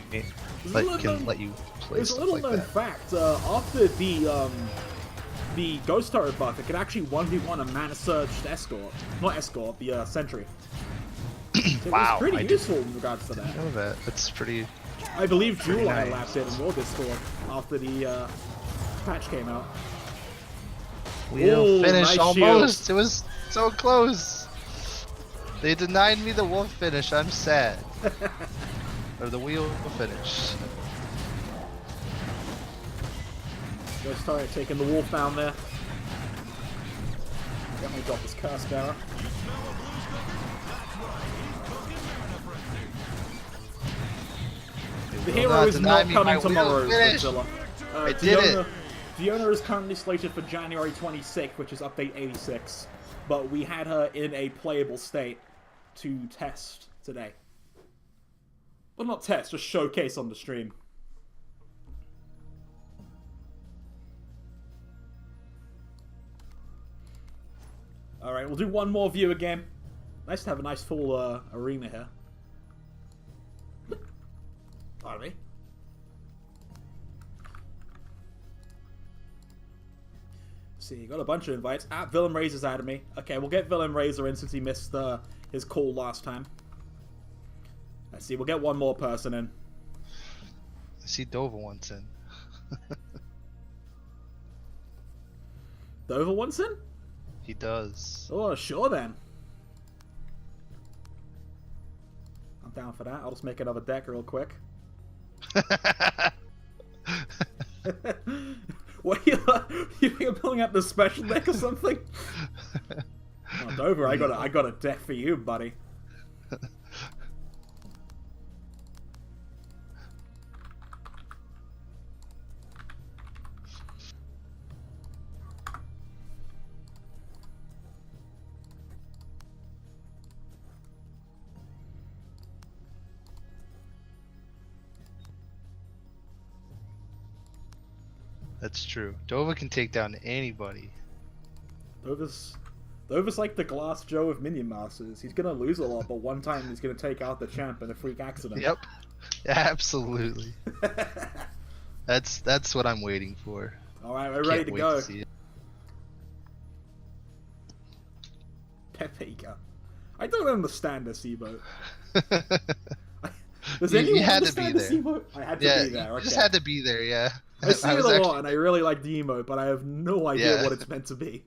that can let you play There's a little known fact, after the Ghost Turret buff, it can actually 1v1 a Mana Surged Escort. Not Escort, the Sentry. So wow, it was pretty useful in regards to that. I know that. That's pretty... I believe July lapped it in War Discord after the patch came out. We'll finish nice almost! Shield. It was so close! They denied me the wolf finish, I'm sad. Or the wheel finish. Ghost Turret taking the wolf down there. Definitely drop this Curse Bearer. The hero is not coming tomorrow, Godzilla. I did it! Fiona is currently slated for January 26th, which is update 86. But we had her in a playable state to test today. Well, not test, just showcase on the stream. Alright, we'll do one more viewer game. Nice to have a nice full arena here. Pardon me. See, got a bunch of invites. Villain Razor's out of me. Okay, we'll get Villain Razor in since he missed his call last time. Let's see, we'll get one more person in. I see Dover wants in. Dover wants in? He does. Oh, sure then. I'm down for that. I'll just make another deck real quick. What you think I'm pulling out the special deck or something? Oh, Dover, I got a deck for you, buddy. That's true. Dova can take down anybody. Dover's like the Glass Joe of Minion Masters. He's gonna lose a lot, but one time he's gonna take out the champ in a freak accident. Yep. Absolutely. That's what I'm waiting for. Alright, we're ready to go. See it. Pepega. I don't understand this emote. Does You anyone had to be understand this there. emote? I had to be there. You Okay. just had to be there, yeah. I see it was a actually- lot, and I really like the emote, but I have no idea Yeah. what it's meant to be.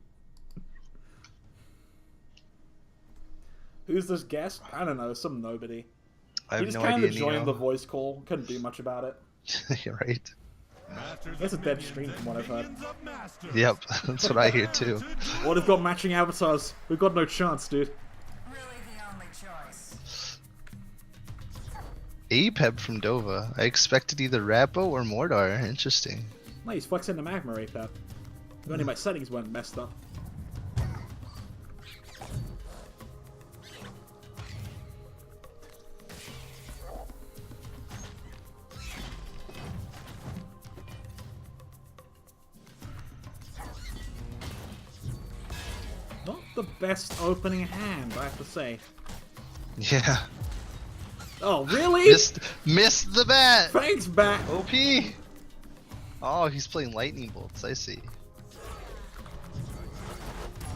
Who's this guest? I don't know, some nobody. I He have just no kind of idea. joined the Neo. voice call. Couldn't do much about it. You're right. That's a dead stream from what I've heard. Yep, that's what I hear too. Well, they've got matching avatars. We've got no chance, dude. Really the only choice. Apeb from Dova. I expected either Rappo or Mordar. Interesting. No, he's flexing the magma rate there. If only my settings weren't messed up. Not the best opening hand, I have to say. Yeah. Oh, really? Missed the bat. Thanks, bat. OP. Oh, he's playing lightning bolts. I see.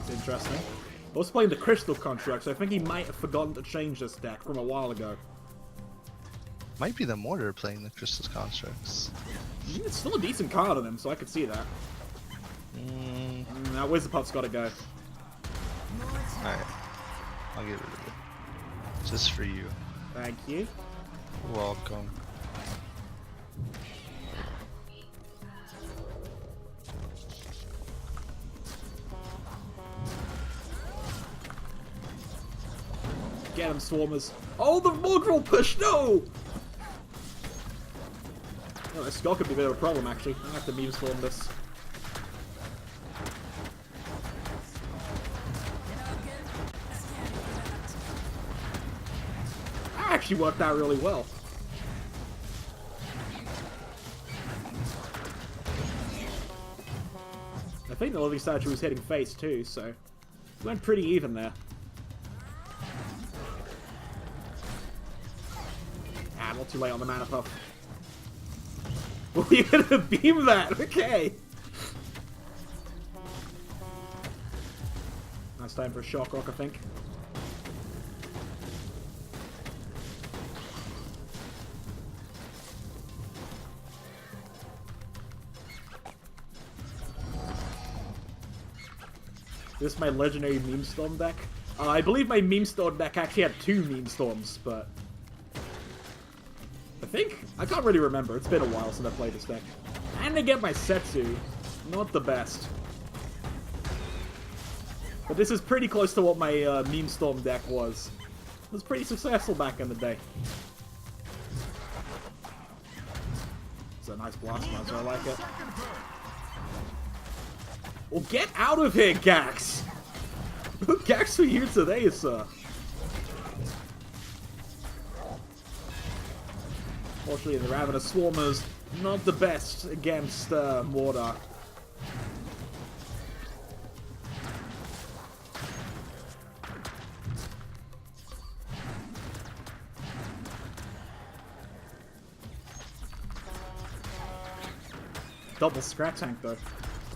It's interesting. I was playing the crystal construct, so I think he might have forgotten to change this deck from a while ago. Might be the Mortar playing the Crystal Constructs. It's still a decent card on him, so I could see that. Now, where's the pup's gotta go? Alright. I'll get rid of it. Just for you. Thank you. You're welcome. Get him, Swarmers. Oh, the Morgul push! No! Oh, this skull could be a bit of a problem, actually. I have to meme storm this. That actually worked out really well. I think the living statue was hitting face too, so we went pretty even there. Ah, not too late on the mana puff. Well, you're gonna beam that, okay. Nice time for a shock rock, I think. This is my legendary meme storm deck. I believe my meme storm deck actually had 2 meme storms, but I can't really remember. It's been a while since I played this deck. And I get my Setsu. Not the best. But this is pretty close to what my meme storm deck was. It was pretty successful back in the day. It's a nice blast monster, I like it. Well, get out of here, Gax! Gax for you today, sir. Fortunately, the Ravenous Swarmers, not the best against Mordar. Double Scrat Tank, though.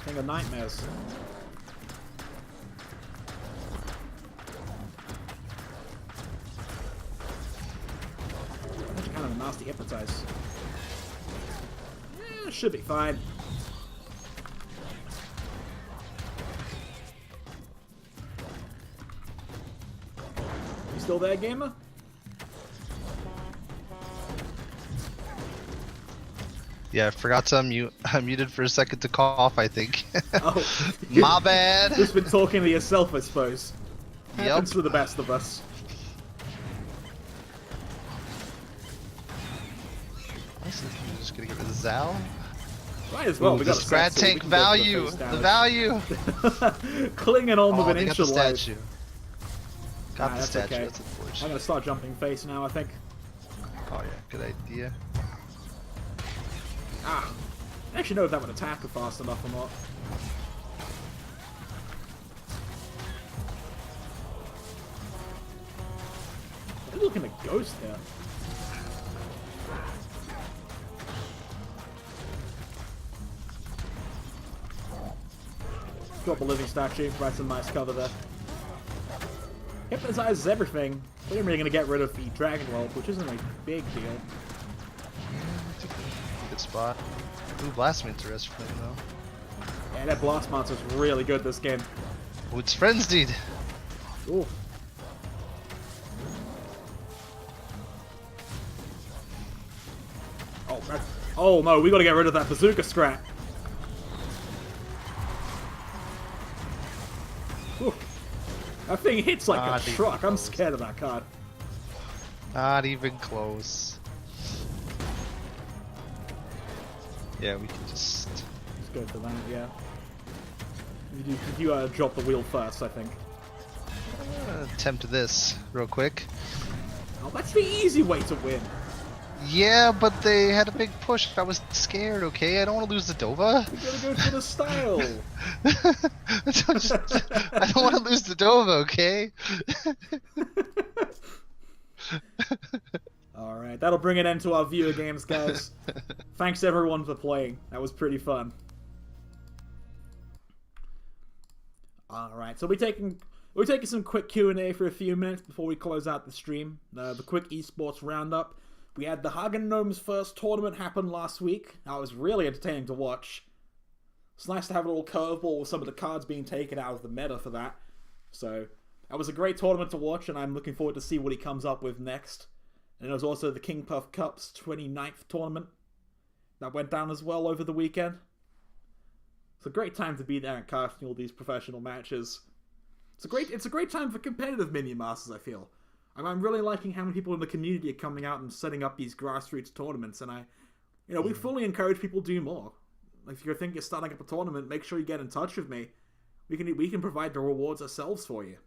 King of Nightmares. That's kind of a nasty hypnotize. Should be fine. You still there, gamer? Yeah, I forgot to unmute. I muted for a second to cough, I think. Oh, My bad. just been talking to yourself, I suppose. Yep. Happens to the best of us. I'm just gonna get rid of Zal. Might as well. Ooh, We the got a Scrad set, so we tank can go for value. face The damage. value. Clinging on with Oh, an they got inch the of life. statue. Got the That's statue. okay. That's I'm unfortunate. gonna start jumping face now, I think. Oh yeah, good idea. Ah, I actually know if that would attack her fast enough or not. They're looking at Ghost here. Drop a living statue, right some nice cover there. Hypnotizes everything. We're really gonna get rid of the Dragon World, which isn't a big deal. Good spot. Ooh, Blast Minterest for him though. Yeah, that Blast Monster's really good this game. Oh, it's frenzied. Ooh. Oh no, we gotta get rid of that bazooka scrap. Ooh. That thing hits like Not a even truck. I'm close. scared of that card. Not even close. Yeah, we can just. Let's go for that, yeah. You drop the wheel first, I think. Attempt this real quick. Oh, that's the easy way to win. Yeah, but they had a big push. I was scared, okay? I don't want to lose the Dova. You gotta go for the style. I don't want to lose the Dova, okay? Alright, that'll bring an end to our viewer games, guys. Thanks everyone for playing. That was pretty fun. Alright, so we're taking some quick Q&A for a few minutes before we close out the stream. The quick esports roundup. We had the Hagen Gnomes first tournament happen last week. That was really entertaining to watch. It's nice to have a little curveball with some of the cards being taken out of the meta for that. So, that was a great tournament to watch, and I'm looking forward to see what he comes up with next. And there was also the King Puff Cup's 29th tournament. That went down as well over the weekend. It's a great time to be there and casting all these professional matches. It's a great time for competitive Minion Masters, I feel. I'm really liking how many people in the community are coming out and setting up these grassroots tournaments, and we fully encourage people to do more. If you think you're starting up a tournament, make sure you get in touch with me. We can provide the rewards ourselves for you.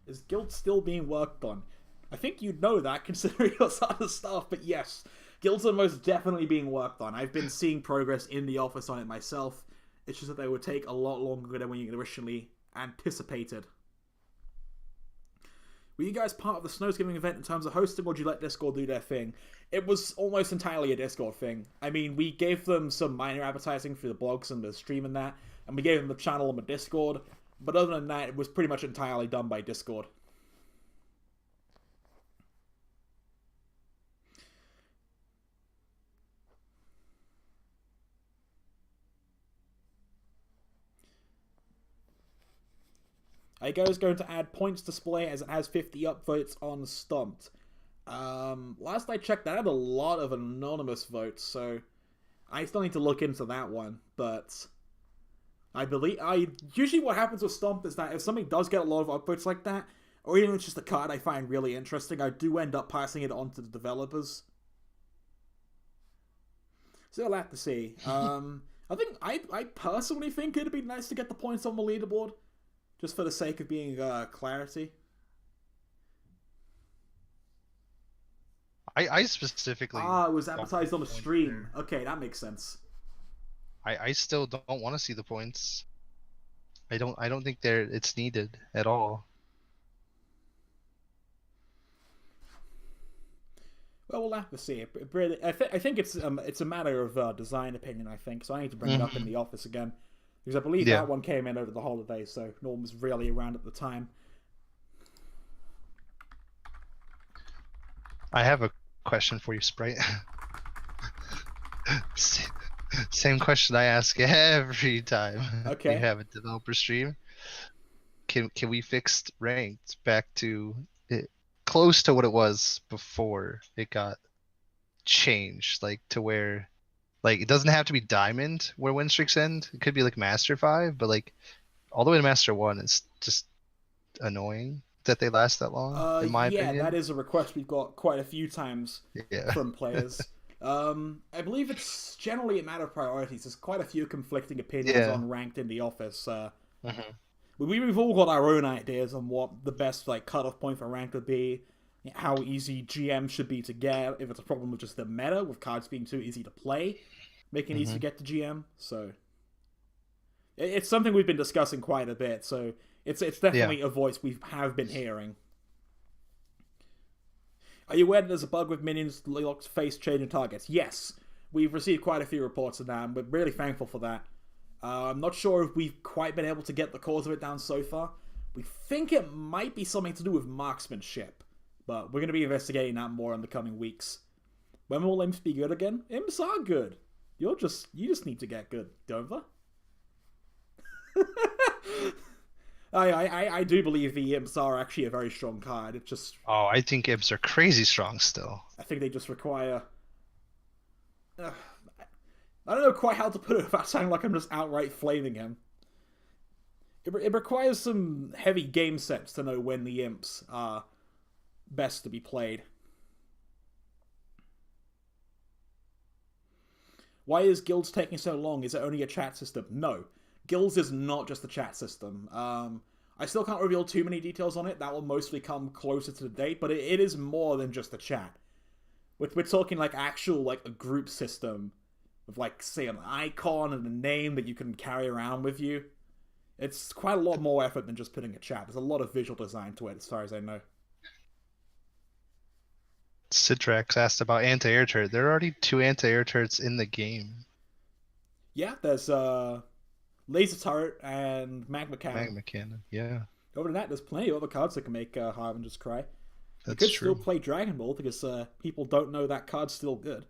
Is Guild still being worked on? I think you'd know that considering your other stuff, but yes, Guilds are most definitely being worked on. I've been seeing progress in the office on it myself. It's just that they would take a lot longer than when you originally anticipated. Were you guys part of the Snowsgiving event in terms of hosting, or did you let Discord do their thing? It was almost entirely a Discord thing. I mean, we gave them some minor advertising for the blogs and the stream and that, and we gave them the channel on the Discord, but other than that, it was pretty much entirely done by Discord. Igo is going to add points display as it has 50 upvotes on Stomped. Last I checked, that had a lot of anonymous votes, so I still need to look into that one. But usually what happens with Stomped is that if something does get a lot of upvotes like that, or even if it's just a card I find really interesting, I do end up passing it on to the developers. So I'll have to see. I personally think it'd be nice to get the points on the leaderboard. Just for the sake of being clarity. I specifically. It was advertised on the stream. Okay, that makes sense. I still don't want to see the points. I don't think it's needed at all. Well, we'll have to see. I think it's a matter of design opinion. I think so. I need to bring it up in the office again. Because I believe that one came in over the holidays, so no one was really around at the time. I have a question for you, Sprite. Same question I ask every time Okay. you have a developer stream. Can we fix ranked back to close to what it was before it got change, like to where, like it doesn't have to be diamond where win streaks end. It could be like master 5, but like all the way to master 1 is just annoying that they last that long, in my yeah, opinion. that is a request we've got quite a few times Yeah. from players. I believe it's generally a matter of priorities. There's quite a few conflicting opinions Yeah. on ranked in the office. Mhm. We've all got our own ideas on what the best like cutoff point for ranked would be, how easy GM should be to get, if it's a problem with just the meta, with cards being too easy to play, making it easy to get to GM. So it's something we've been discussing quite a bit. So it's definitely a voice we have been hearing. Are you aware that there's a bug with minions locked face changing targets? Yes, we've received quite a few reports of that, and we're really thankful for that. I'm not sure if we've quite been able to get the cause of it down so far. We think it might be something to do with marksmanship, but we're going to be investigating that more in the coming weeks. When will imps be good again? Imps are good. You just need to get good, don't they? I do believe the imps are actually a very strong card. It just... Oh, I think imps are crazy strong still. I think they just require... I don't know quite how to put it without sounding like I'm just outright flaming him. It requires some heavy game sense to know when the imps are best to be played. Why is Guilds taking so long? Is it only a chat system? No. Guilds is not just a chat system. I still can't reveal too many details on it. That will mostly come closer to the date, but it is more than just a chat. We're talking like actual like a group system with like say an icon and a name that you can carry around with you. It's quite a lot more effort than just putting a chat. There's a lot of visual design to it as far as I know. Citrax asked about anti-air turret. There are already 2 anti-air turrets in the game. Yeah, there's laser turret and magma cannon. Magma cannon, yeah. Other than that, there's plenty of other cards that can make Harbingers cry. That's you could true. still play Dragon Ball because people don't know that card's still good.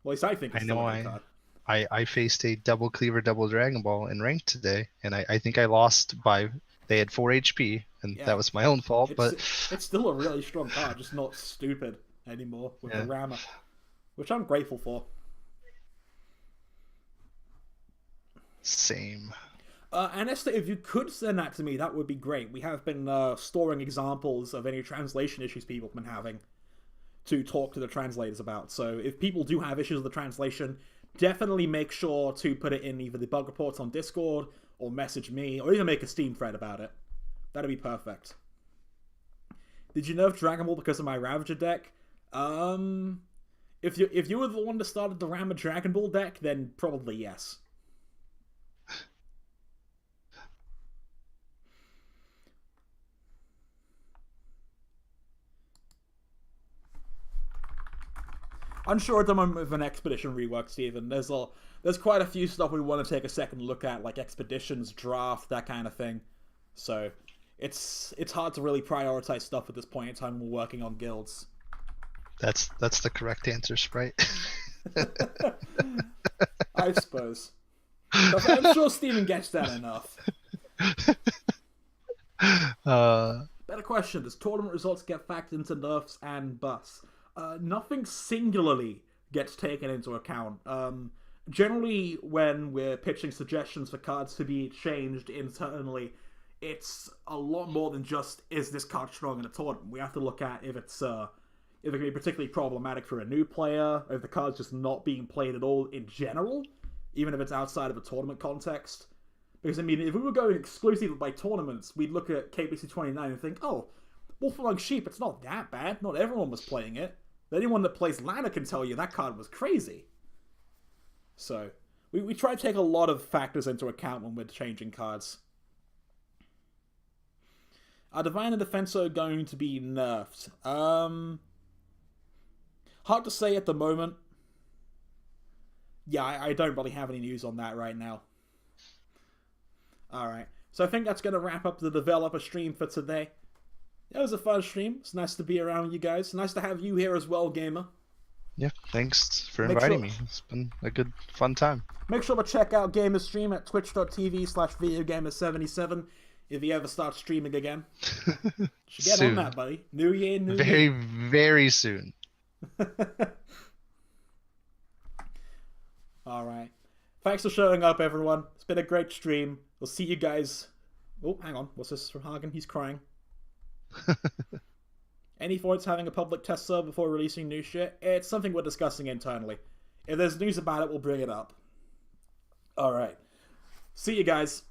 Well, at least I think it's still a good card. I faced a double cleaver, double Dragon Ball in ranked today, and I think I lost by... They had 4 HP, and that was my own fault, but... It's still a really strong card, just not stupid anymore with the Rammer, which I'm grateful for. Same. And Esther, if you could send that to me, that would be great. We have been storing examples of any translation issues people have been having to talk to the translators about. So if people do have issues with the translation, definitely make sure to put it in either the bug reports on Discord or message me, or even make a Steam thread about it. That'd be perfect. Did you nerf Dragon Ball because of my Ravager deck? If you were the one that started the Rammer Dragon Ball deck, then probably yes. Unsure at the moment with an Expedition rework, Steven. There's quite a few stuff we want to take a second look at, like Expeditions, Draft, that kind of thing. So it's hard to really prioritize stuff at this point in time when we're working on guilds. That's the correct answer, Sprite. I suppose. I'm sure Steven gets that enough. Better question. Does tournament results get factored into nerfs and buffs? Nothing singularly gets taken into account. Generally, when we're pitching suggestions for cards to be changed internally, it's a lot more than just, is this card strong in a tournament? We have to look at if it can be particularly problematic for a new player, or if the card's just not being played at all in general, even if it's outside of a tournament context. Because, I mean, if we were going exclusively by tournaments, we'd look at KBC29 and think, oh, Wolf Among Sheep, it's not that bad. Not everyone was playing it. Anyone that plays Ladder can tell you that card was crazy. So, we try to take a lot of factors into account when we're changing cards. Are Divine and Defensor going to be nerfed? Hard to say at the moment. Yeah, I don't really have any news on that right now. Alright, so I think that's going to wrap up the developer stream for today. It was a fun stream. It's nice to be around you guys. Nice to have you here as well, Gamer. Yeah, thanks for inviting me. It's been a good, fun time. Make sure to check out Gamer's stream at twitch.tv/videogamer77 if he ever starts streaming again. Should get on that, buddy. New year, new very, year. Very soon. Alright. Thanks for showing up, everyone. It's been a great stream. We'll see you guys... Oh, hang on. What's this from Hagen? He's crying. Any thoughts having a public test server before releasing new shit? It's something we're discussing internally. If there's news about it, we'll bring it up. Alright. See you guys.